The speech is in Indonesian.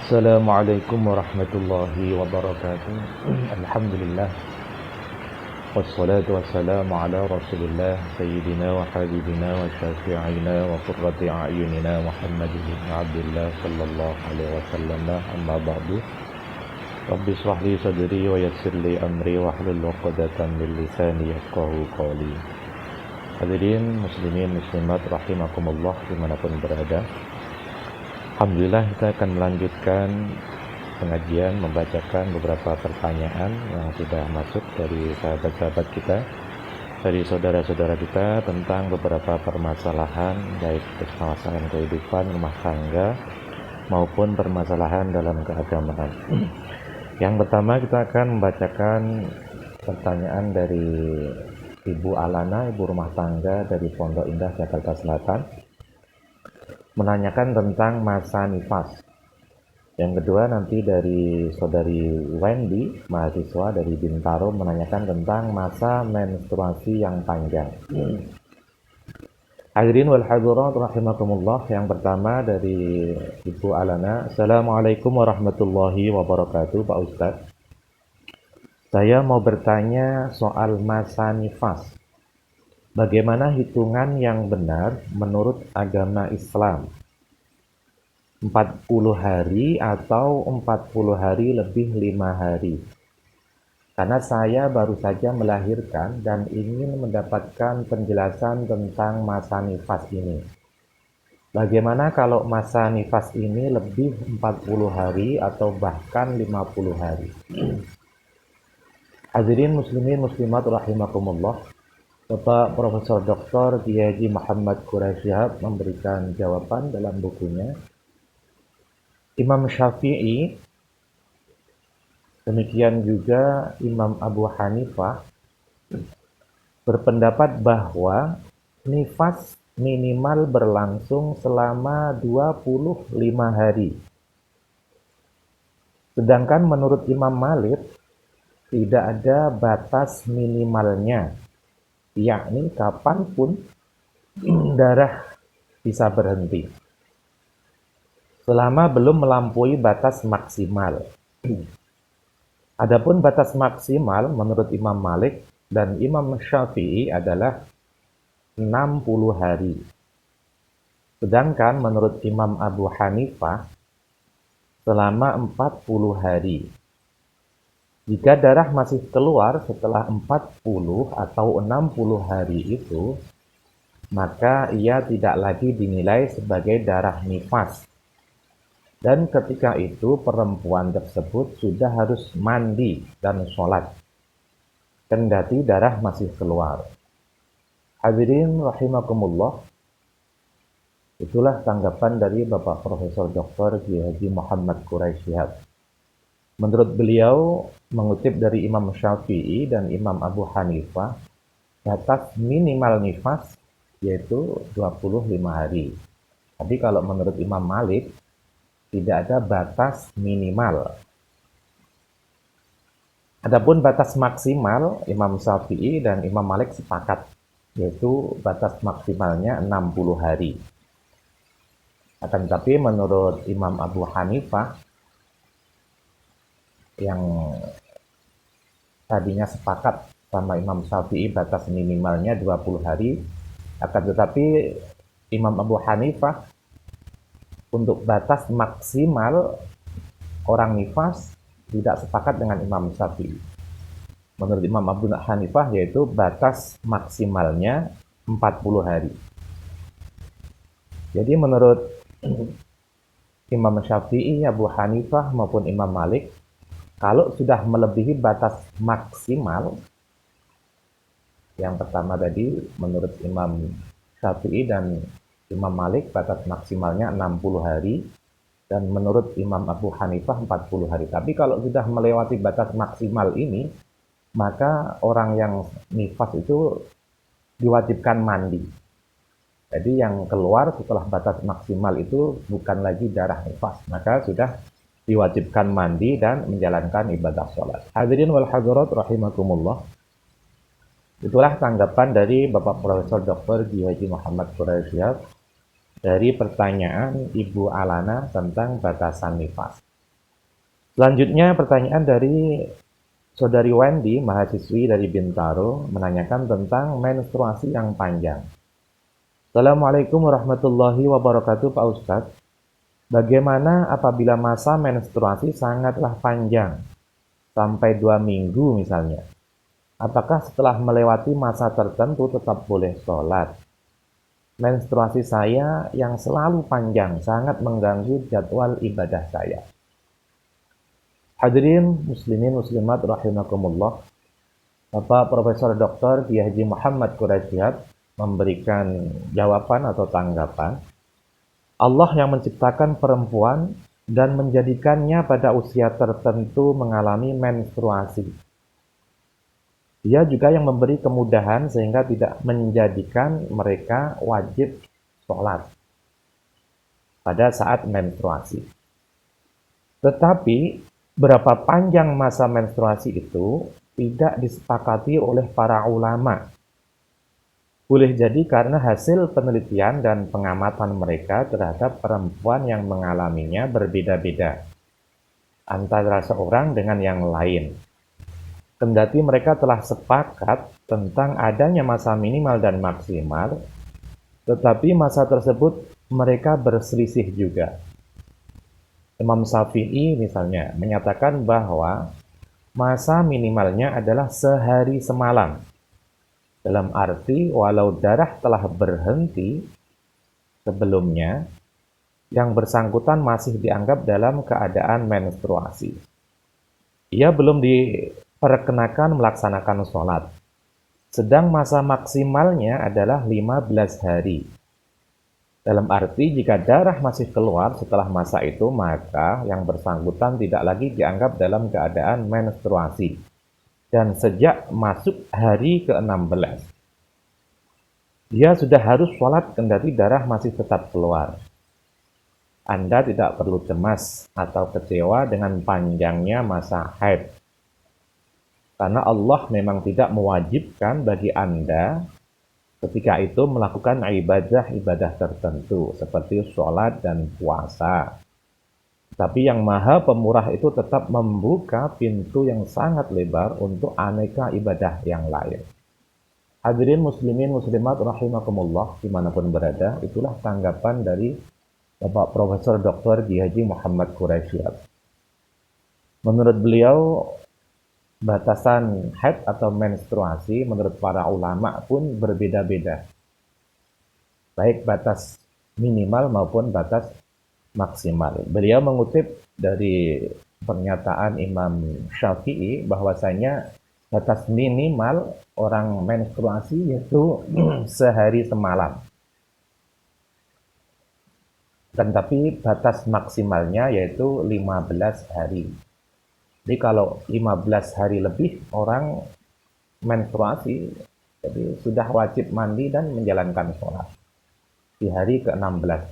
Assalamualaikum warahmatullahi wabarakatuh. Alhamdulillah. Wassalatu wassalamu ala rasulillah Sayyidina wa habibina wa syafi'ina wa qurrati a'yunina Muhammadin ibn Abdullah sallallahu alaihi wasallam. Amma ba'du. Rabbi shrah li sadri wa yassir li amri wa hlul 'uqdatam min lisani yafqahu qawli. Hadirin muslimin muslimat rahimakumullah dimanapun berada. Alhamdulillah kita akan melanjutkan pengajian membacakan beberapa pertanyaan yang sudah masuk dari sahabat-sahabat kita, dari saudara-saudara kita tentang beberapa permasalahan baik permasalahan kehidupan rumah tangga maupun permasalahan dalam keagamaan. Yang pertama kita akan membacakan pertanyaan dari Ibu Alana, ibu rumah tangga dari Pondok Indah, Jakarta Selatan, menanyakan tentang masa nifas. Yang kedua nanti dari saudari Wendy, mahasiswa dari Bintaro, menanyakan tentang masa menstruasi yang panjang. Hadirin wal hadirat rahimakumullah. Yang pertama dari Ibu Alana. Assalamualaikum warahmatullahi wabarakatuh, Pak Ustadz. Saya mau bertanya soal masa nifas. Bagaimana hitungan yang benar menurut agama Islam? 40 hari atau 40 hari lebih 5 hari? Karena saya baru saja melahirkan dan ingin mendapatkan penjelasan tentang masa nifas ini. Bagaimana kalau masa nifas ini lebih 40 hari atau bahkan 50 hari? Hadirin muslimin muslimat rahimakumullah. Bapak Profesor Dr. Kiai Haji Muhammad Quraisy Shihab memberikan jawaban dalam bukunya. Imam Syafi'i, demikian juga Imam Abu Hanifah berpendapat bahwa nifas minimal berlangsung selama 25 hari. Sedangkan menurut Imam Malik tidak ada batas minimalnya, yakni kapanpun darah bisa berhenti selama belum melampaui batas maksimal. Adapun batas maksimal menurut Imam Malik dan Imam Syafi'i adalah 60 hari. Sedangkan menurut Imam Abu Hanifah selama 40 hari. Jika darah masih keluar setelah 40 atau 60 hari itu, maka ia tidak lagi dinilai sebagai darah nifas. Dan ketika itu perempuan tersebut sudah harus mandi dan sholat, kendati darah masih keluar. Hadirin rahimakumullah, itulah tanggapan dari Bapak Profesor Dr. Kiai Haji Muhammad Quraisy Shihab. Menurut beliau, mengutip dari Imam Syafi'i dan Imam Abu Hanifah, batas minimal nifas yaitu 25 hari. Tapi kalau menurut Imam Malik, tidak ada batas minimal. Adapun batas maksimal, Imam Syafi'i dan Imam Malik sepakat, yaitu batas maksimalnya 60 hari. Akan tetapi menurut Imam Abu Hanifah, yang tadinya sepakat sama Imam Syafi'i batas minimalnya 20 hari, akan tetapi Imam Abu Hanifah untuk batas maksimal orang nifas tidak sepakat dengan Imam Syafi'i. Menurut Imam Abu Hanifah yaitu batas maksimalnya 40 hari. Jadi menurut Imam Syafi'i, Abu Hanifah maupun Imam Malik, kalau sudah melebihi batas maksimal, yang pertama tadi menurut Imam Syafi'i dan Imam Malik batas maksimalnya 60 hari, dan menurut Imam Abu Hanifah 40 hari. Tapi kalau sudah melewati batas maksimal ini, maka orang yang nifas itu diwajibkan mandi. Jadi yang keluar setelah batas maksimal itu bukan lagi darah nifas, maka sudah diwajibkan mandi dan menjalankan ibadah sholat. Hadirin wal hadirat rahimakumullah. Itulah tanggapan dari Bapak Profesor Dr. Kiai Haji Muhammad Quraisy Shihab dari pertanyaan Ibu Alana tentang batasan nifas. Selanjutnya pertanyaan dari Saudari Wendy, mahasiswi dari Bintaro, menanyakan tentang menstruasi yang panjang. Assalamualaikum warahmatullahi wabarakatuh Pak Ustadz. Bagaimana apabila masa menstruasi sangatlah panjang, sampai 2 minggu misalnya? Apakah setelah melewati masa tertentu tetap boleh sholat? Menstruasi saya yang selalu panjang sangat mengganggu jadwal ibadah saya. Hadirin muslimin muslimat rahimakumullah. Bapak Profesor Dr. Kiai Haji Muhammad Quraisyihab memberikan jawaban atau tanggapan. Allah yang menciptakan perempuan dan menjadikannya pada usia tertentu mengalami menstruasi. Dia juga yang memberi kemudahan sehingga tidak menjadikan mereka wajib sholat pada saat menstruasi. Tetapi berapa panjang masa menstruasi itu tidak disepakati oleh para ulama. Boleh jadi karena hasil penelitian dan pengamatan mereka terhadap perempuan yang mengalaminya berbeda-beda antara seorang dengan yang lain. Kendati mereka telah sepakat tentang adanya masa minimal dan maksimal, tetapi masa tersebut mereka berselisih juga. Imam Syafi'i misalnya menyatakan bahwa masa minimalnya adalah sehari semalam. Dalam arti walau darah telah berhenti sebelumnya, yang bersangkutan masih dianggap dalam keadaan menstruasi. Ia belum diperkenakan melaksanakan sholat. Sedang masa maksimalnya adalah 15 hari. Dalam arti jika darah masih keluar setelah masa itu, maka yang bersangkutan tidak lagi dianggap dalam keadaan menstruasi. Dan sejak masuk hari ke-16, dia sudah harus sholat kendati darah masih tetap keluar. Anda tidak perlu cemas atau kecewa dengan panjangnya masa haid. Karena Allah memang tidak mewajibkan bagi Anda ketika itu melakukan ibadah-ibadah tertentu seperti sholat dan puasa. Tapi yang Maha Pemurah itu tetap membuka pintu yang sangat lebar untuk aneka ibadah yang lain. Hadirin muslimin muslimat rahimakumullah dimanapun berada, itulah tanggapan dari Bapak Profesor Dr. Kiai Haji Muhammad Quraisyihab. Menurut beliau, batasan haid atau menstruasi menurut para ulama pun berbeda-beda. Baik batas minimal maupun batas maksimal. Beliau mengutip dari pernyataan Imam Syafi'i bahwasanya batas minimal orang menstruasi yaitu sehari semalam. Dan tapi batas maksimalnya yaitu 15 hari. Jadi kalau 15 hari lebih orang menstruasi, jadi sudah wajib mandi dan menjalankan sholat di hari ke-16.